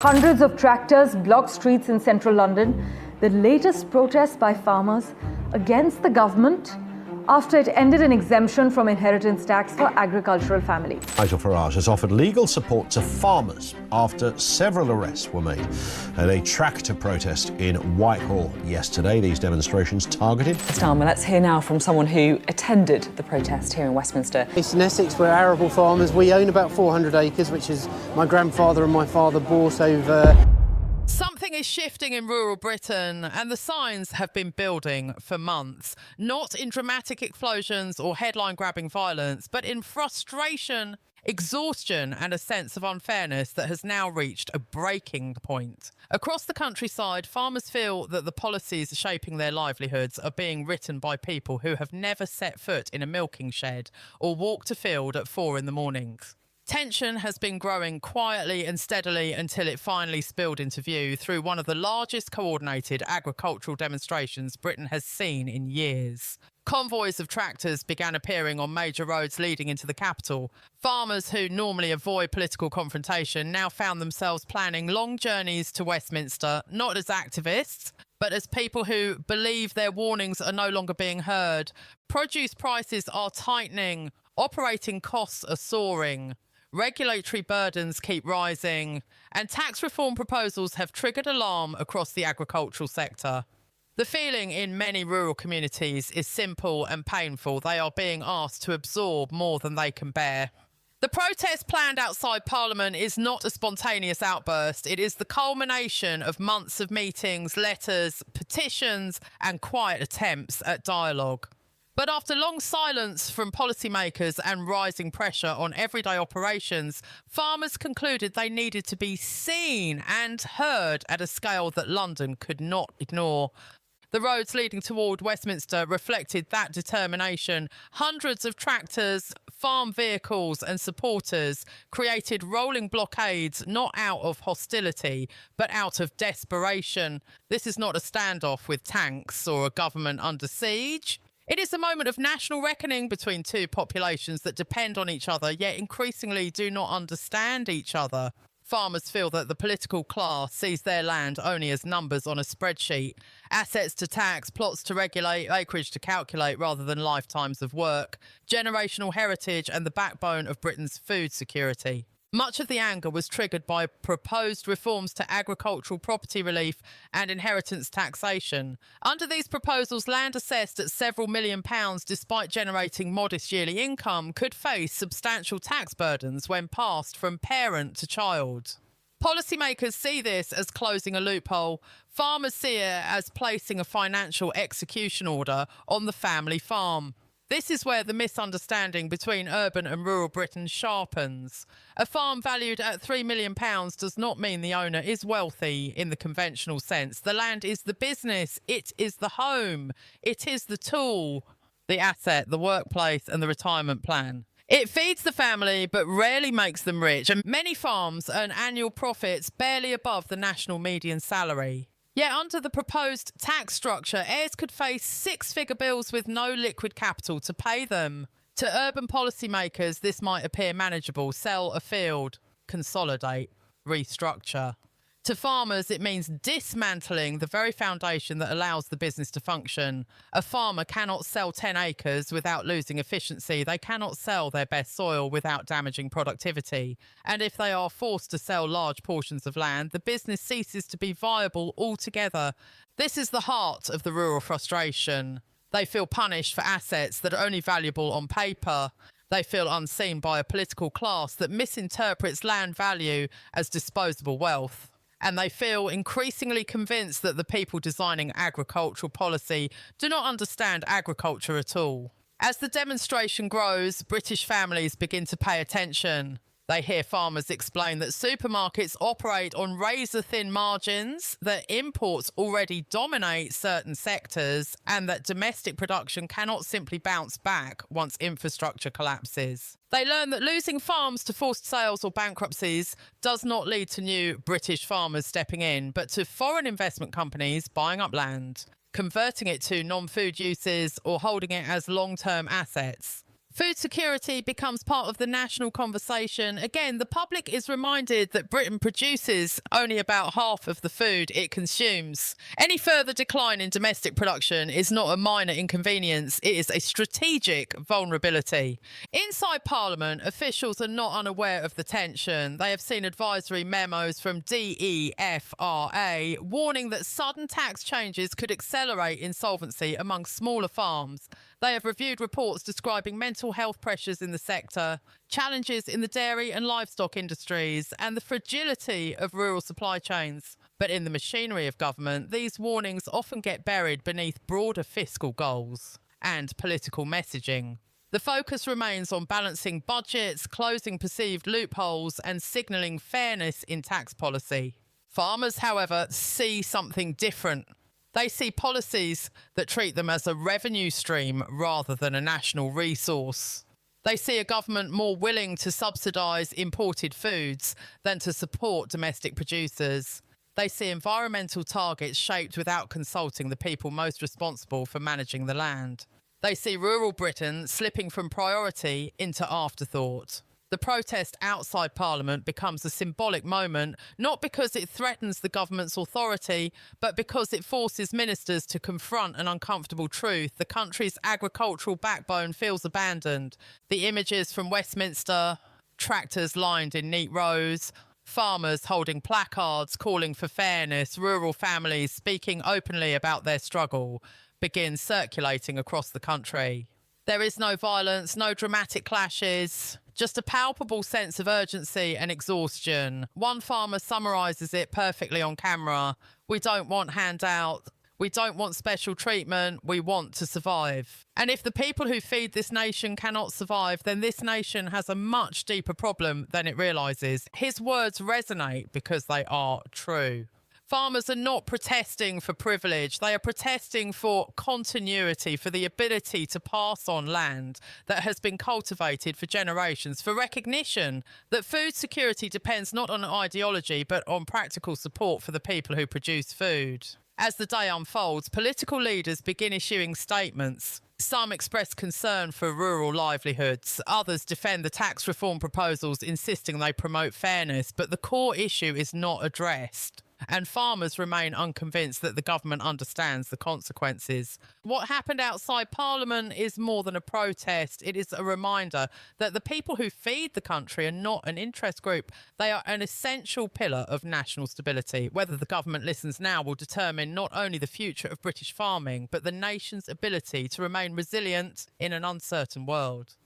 Hundreds of tractors block streets in central London. The latest protest by farmers against the government after it ended an exemption from inheritance tax for agricultural families. Nigel Farage has offered legal support to farmers after several arrests were made at a tractor protest in Whitehall yesterday. These demonstrations targeted. Let's hear now from someone who attended the protest here in Westminster. Based in Essex, we're arable farmers. We own about 400 acres, which is my grandfather and my father bought over. Something is shifting in rural Britain, and the signs have been building for months. Not in dramatic explosions or headline-grabbing violence, but in frustration, exhaustion and a sense of unfairness that has now reached a breaking point. Across the countryside, farmers feel that the policies shaping their livelihoods are being written by people who have never set foot in a milking shed or walked a field at 4 a.m. Tension has been growing quietly and steadily until it finally spilled into view through one of the largest coordinated agricultural demonstrations Britain has seen in years. Convoys of tractors began appearing on major roads leading into the capital. Farmers who normally avoid political confrontation now found themselves planning long journeys to Westminster, not as activists, but as people who believe their warnings are no longer being heard. Produce prices are tightening, operating costs are soaring. Regulatory burdens keep rising, and tax reform proposals have triggered alarm across the agricultural sector. The feeling in many rural communities is simple and painful. They are being asked to absorb more than they can bear. The protest planned outside Parliament is not a spontaneous outburst. It is the culmination of months of meetings, letters, petitions, and quiet attempts at dialogue. But after long silence from policymakers and rising pressure on everyday operations, farmers concluded they needed to be seen and heard at a scale that London could not ignore. The roads leading toward Westminster reflected that determination. Hundreds of tractors, farm vehicles and supporters created rolling blockades not out of hostility, but out of desperation. This is not a standoff with tanks or a government under siege. It is a moment of national reckoning between two populations that depend on each other, yet increasingly do not understand each other. Farmers feel that the political class sees their land only as numbers on a spreadsheet, assets to tax, plots to regulate, acreage to calculate rather than lifetimes of work, generational heritage and the backbone of Britain's food security. Much of the anger was triggered by proposed reforms to agricultural property relief and inheritance taxation. Under these proposals, land assessed at several £1 million despite generating modest yearly income could face substantial tax burdens when passed from parent to child. Policymakers see this as closing a loophole. Farmers see it as placing a financial execution order on the family farm. This is where the misunderstanding between urban and rural Britain sharpens. A farm valued at £3 million does not mean the owner is wealthy in the conventional sense. The land is the business, it is the home, it is the tool, the asset, the workplace and the retirement plan. It feeds the family but rarely makes them rich, and many farms earn annual profits barely above the national median salary. Yet under the proposed tax structure, heirs could face six-figure bills with no liquid capital to pay them. To urban policymakers, this might appear manageable. Sell a field, consolidate, restructure. To farmers, it means dismantling the very foundation that allows the business to function. A farmer cannot sell 10 acres without losing efficiency. They cannot sell their best soil without damaging productivity. And if they are forced to sell large portions of land, the business ceases to be viable altogether. This is the heart of the rural frustration. They feel punished for assets that are only valuable on paper. They feel unseen by a political class that misinterprets land value as disposable wealth. And they feel increasingly convinced that the people designing agricultural policy do not understand agriculture at all. As the demonstration grows, British families begin to pay attention. They hear farmers explain that supermarkets operate on razor-thin margins, that imports already dominate certain sectors, and that domestic production cannot simply bounce back once infrastructure collapses. They learn that losing farms to forced sales or bankruptcies does not lead to new British farmers stepping in, but to foreign investment companies buying up land, converting it to non-food uses or holding it as long-term assets. Food security becomes part of the national conversation. Again, the public is reminded that Britain produces only about half of the food it consumes. Any further decline in domestic production is not a minor inconvenience, it is a strategic vulnerability. Inside Parliament, officials are not unaware of the tension. They have seen advisory memos from DEFRA warning that sudden tax changes could accelerate insolvency among smaller farms. They have reviewed reports describing mental health pressures in the sector, challenges in the dairy and livestock industries, and the fragility of rural supply chains. But in the machinery of government, these warnings often get buried beneath broader fiscal goals and political messaging. The focus remains on balancing budgets, closing perceived loopholes, and signalling fairness in tax policy. Farmers, however, see something different. They see policies that treat them as a revenue stream rather than a national resource. They see a government more willing to subsidise imported foods than to support domestic producers. They see environmental targets shaped without consulting the people most responsible for managing the land. They see rural Britain slipping from priority into afterthought. The protest outside Parliament becomes a symbolic moment, not because it threatens the government's authority, but because it forces ministers to confront an uncomfortable truth. The country's agricultural backbone feels abandoned. The images from Westminster, tractors lined in neat rows, farmers holding placards calling for fairness, rural families speaking openly about their struggle, begin circulating across the country. There is no violence, no dramatic clashes, just a palpable sense of urgency and exhaustion. One farmer summarises it perfectly on camera. We don't want handout. We don't want special treatment. We want to survive. And if the people who feed this nation cannot survive, then this nation has a much deeper problem than it realises. His words resonate because they are true. Farmers are not protesting for privilege. They are protesting for continuity, for the ability to pass on land that has been cultivated for generations, for recognition that food security depends not on ideology, but on practical support for the people who produce food. As the day unfolds, political leaders begin issuing statements. Some express concern for rural livelihoods. Others defend the tax reform proposals, insisting they promote fairness. But the core issue is not addressed. And farmers remain unconvinced that the government understands the consequences. What happened outside Parliament is more than a protest. It is a reminder that the people who feed the country are not an interest group. They are an essential pillar of national stability. Whether the government listens now will determine not only the future of British farming, but the nation's ability to remain resilient in an uncertain world.